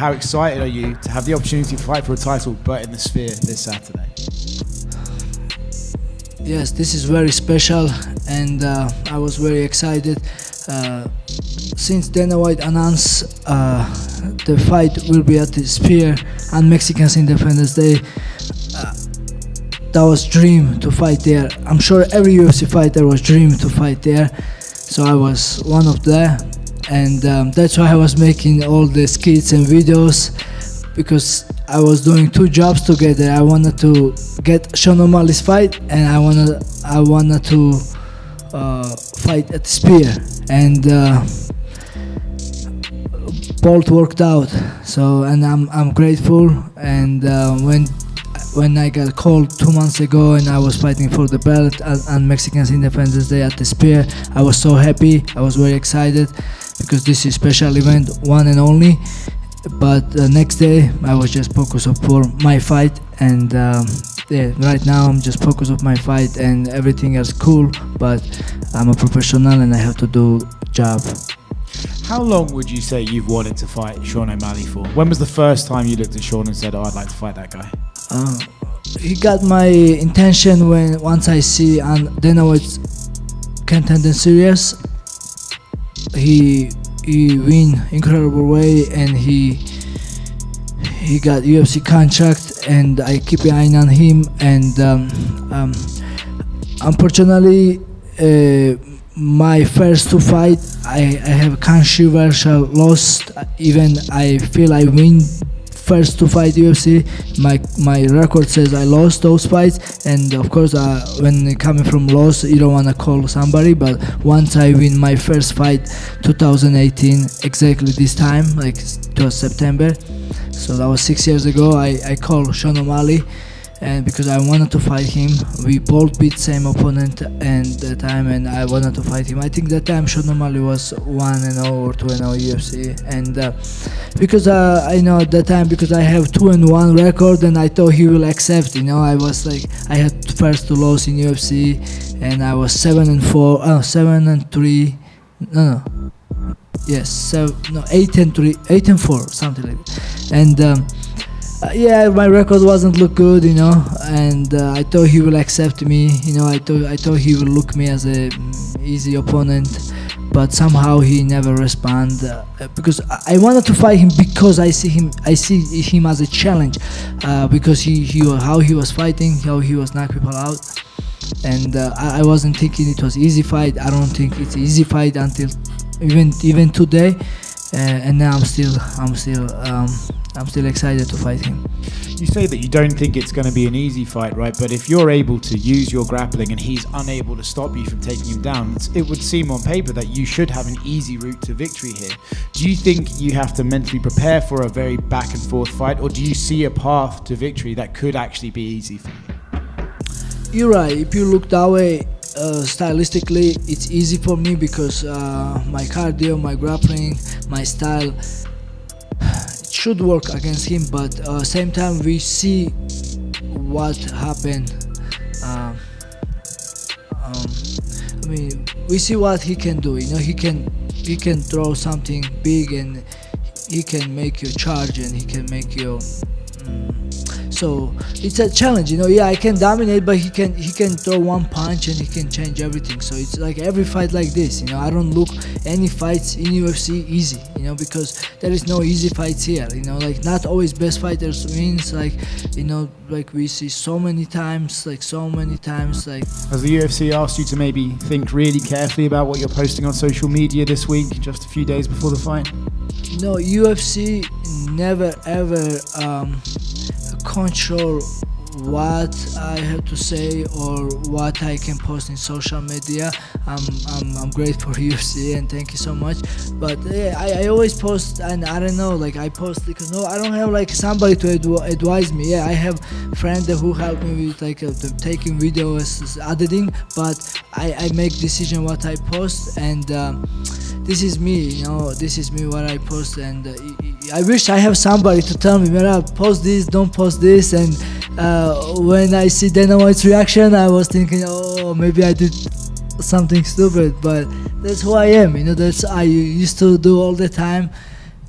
How excited are you to have the opportunity to fight for a title, but in the Sphere this Saturday? Yes, this is very special, and I was very excited. Since Dana White announced the fight will be at the Sphere on Mexican Independence Day, that was dream to fight there. I'm sure every UFC fighter was dream to fight there, so I was one of them. And that's why I was making all the skits and videos, because I was doing two jobs together. I wanted to get Sean O'Malley's fight, and I wanted to fight at the Spear, and both worked out. So, and I'm grateful. And when I got called 2 months ago and I was fighting for the belt on Mexican Independence Day at the Spear, I was so happy. I was very excited, because this is a special event, one and only. But the next day I was just focused for my fight, and right now I'm just focused on my fight, and everything is cool, but I'm a professional and I have to do job. How long would you say you've wanted to fight Sean O'Malley for? When was the first time you looked at Sean and said, "Oh, I'd like to fight that guy"? He got my intention once I see on Dana White's Contender Series. He win incredible way, and he got UFC contract, and I keep an eye on him. And unfortunately, my first two fights, I have controversial lost. Even I feel I win first two fight UFC. My record says I lost those fights, and of course when coming from loss, you don't want to call somebody. But once I win my first fight 2018, exactly this time, like it was September, so that was 6 years ago, I called Sean O'Malley, and because I wanted to fight him. We both beat same opponent and the time, and I wanted to fight him. I think that time Sean O'Malley was 1-0 or 2-0 UFC, and because I know at that time, because I have 2-1 record, and I thought he will accept. I was like, I had first two loss in UFC, and I was 7-4, 7-3, no, yes, 8-3, 8-4, something like that, and. My record wasn't look good, and I thought he will accept me. I thought he will look me as a easy opponent, but somehow he never respond. Because I wanted to fight him, because I see him as a challenge, because how he was fighting, how he was knocking people out, and I wasn't thinking it was easy fight. I don't think it's easy fight until even today, and now I'm still excited to fight him. You say that you don't think it's going to be an easy fight, right? But if you're able to use your grappling and he's unable to stop you from taking him down, it would seem on paper that you should have an easy route to victory here. Do you think you have to mentally prepare for a very back and forth fight, or do you see a path to victory that could actually be easy for you? You're right. If you look that way, stylistically, it's easy for me, because my cardio, my grappling, my style, should work against him. But same time, we see what happened. We see what he can do. He can throw something big, and he can make you charge, and he can make you. So it's a challenge, I can dominate, but he can throw one punch and he can change everything. So it's like every fight like this, I don't look any fights in UFC easy, because there is no easy fights here, like not always best fighters wins, like we see so many times. Has the UFC asked you to maybe think really carefully about what you're posting on social media this week, just a few days before the fight? No, UFC never ever control what I have to say or what I can post in social media. I'm great for UFC, and thank you so much. But I always post, and I don't know, I post because I don't have somebody to advise me. I have friends who help me with taking videos, editing, but I make decision what I post, and this is me, this is me what I post, and I wish I have somebody to tell me, Merab, post this, don't post this. And when I see Dana White's reaction, I was thinking, oh, maybe I did something stupid, but that's who I am, that's I used to do all the time.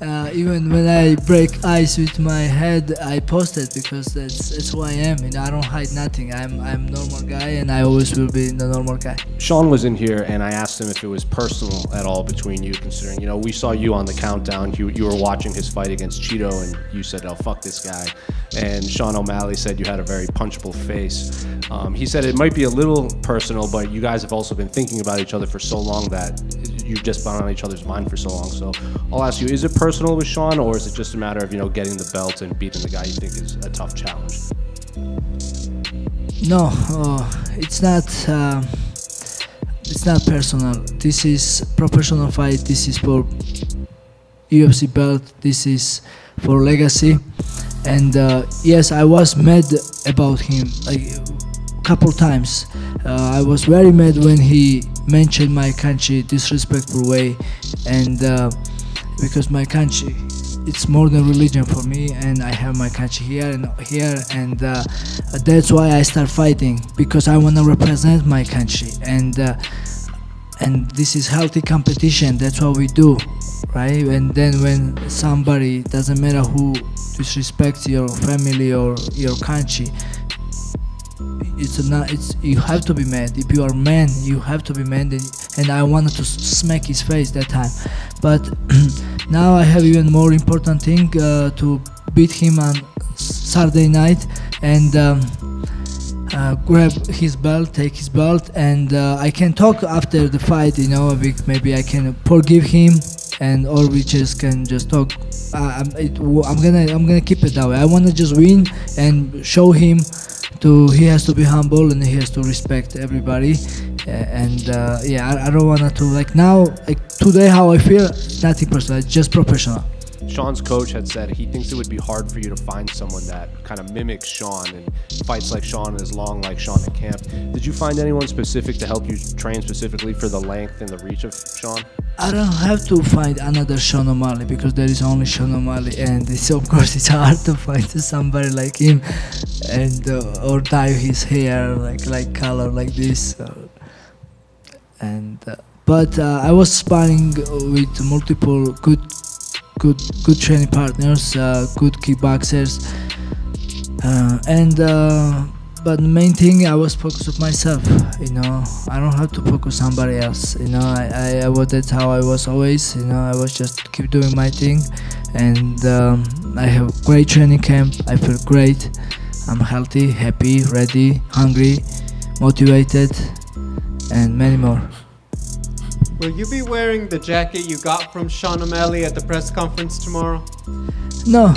Even when I break ice with my head, I post it because that's who I am. I don't hide nothing. I'm normal guy, and I always will be the normal guy. Sean was in here, and I asked him if it was personal at all between you, considering, we saw you on the countdown. You were watching his fight against Cheeto, and you said, "Oh, fuck this guy." And Sean O'Malley said you had a very punchable face. He said it might be a little personal, but you guys have also been thinking about each other for so long that you've just been on each other's mind for so long. So I'll ask you, is it personal with Sean, or is it just a matter of, getting the belt and beating the guy you think is a tough challenge? No, it's not. It's not personal. This is professional fight. This is for UFC belt. This is for legacy. And yes, I was mad about him like a couple times. I was very mad when he mentioned my country disrespectful way, and because my country, it's more than religion for me, and I have my country here, and that's why I start fighting, because I want to represent my country, and this is healthy competition. That's what we do, right? And then when somebody, doesn't matter who, disrespects your family or your country, you have to be mad. If you are man, you have to be mad, and I wanted to smack his face that time. But now I have even more important thing, to beat him on Saturday night and grab his belt, take his belt, and I can talk after the fight. Maybe I can forgive him, or we just can just talk. I'm gonna keep it that way. I wanna just win and show him he has to be humble, and he has to respect everybody. I don't wanna now, today how I feel, nothing personal, it's just professional. Sean's coach had said he thinks it would be hard for you to find someone that kind of mimics Sean and fights like Sean and is long like Sean in camp. Did you find anyone specific to help you train specifically for the length and the reach of Sean? I don't have to find another Sean O'Malley, because there is only Sean O'Malley, and of course it's hard to find somebody like him, and or dye his hair like color like this. But I was sparring with multiple good training partners, good kickboxers, but the main thing, I was focused on myself. I don't have to focus on somebody else. That's how I was always. I was just keep doing my thing, and I have great training camp. I feel great. I'm healthy, happy, ready, hungry, motivated, and many more. Will you be wearing the jacket you got from Sean O'Malley at the press conference tomorrow? No.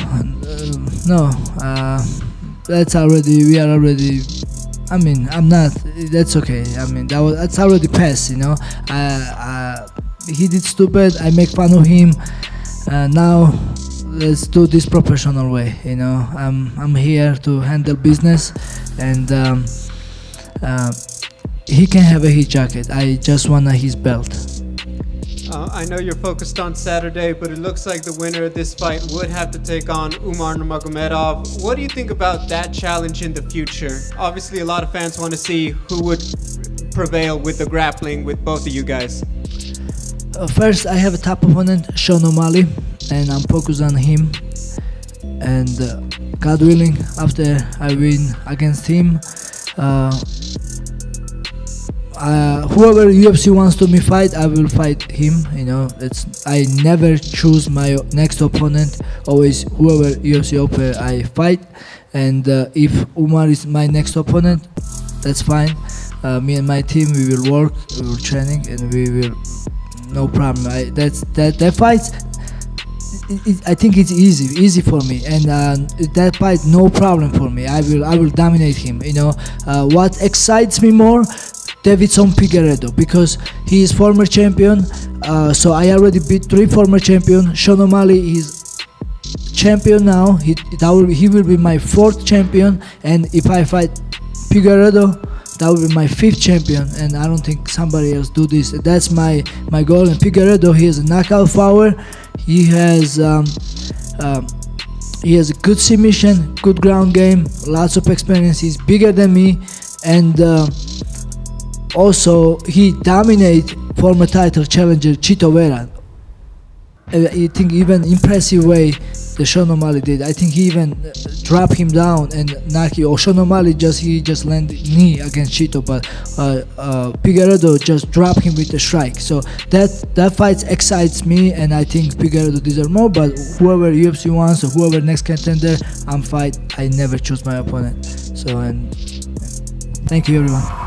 That's already. We are already. I'm not. That's okay. That's already past. He did stupid. I make fun of him. Now, let's do this professional way. I'm here to handle business, and he can have a his jacket. I just want his belt. I know you're focused on Saturday, but it looks like the winner of this fight would have to take on Umar Nurmagomedov. What do you think about that challenge in the future? Obviously, a lot of fans want to see who would prevail with the grappling with both of you guys. First, I have a top opponent, Sean O'Malley, and I'm focused on him. And God willing, after I win against him, whoever UFC wants to me fight, I will fight him. I never choose my next opponent. Always whoever UFC offer, I fight. And if Umar is my next opponent, that's fine. Me and my team, we will work, we will training, and we will, no problem. That fight, I think it's easy for me, and that fight, no problem for me. I will dominate him. What excites me more, Davidson Figueiredo, because he is former champion. So I already beat 3 former champions. Sean O'Malley is champion now. He will be my 4th champion, and if I fight Figueiredo, that will be my 5th champion. And I don't think somebody else do this. That's my goal. And Figueiredo, he has a knockout power. He has a good submission, good ground game, lots of experience. He's bigger than me, and also he dominates former title challenger Chito Vera. I think even impressive way the Sean O'Malley did. I think he even dropped him down and knock you. Or Sean O'Malley just landed knee against Chito, but Figueiredo just dropped him with the strike. So that fight excites me, and I think Figueiredo deserves more. But whoever UFC wants or whoever next contender, I never choose my opponent. So, and thank you everyone.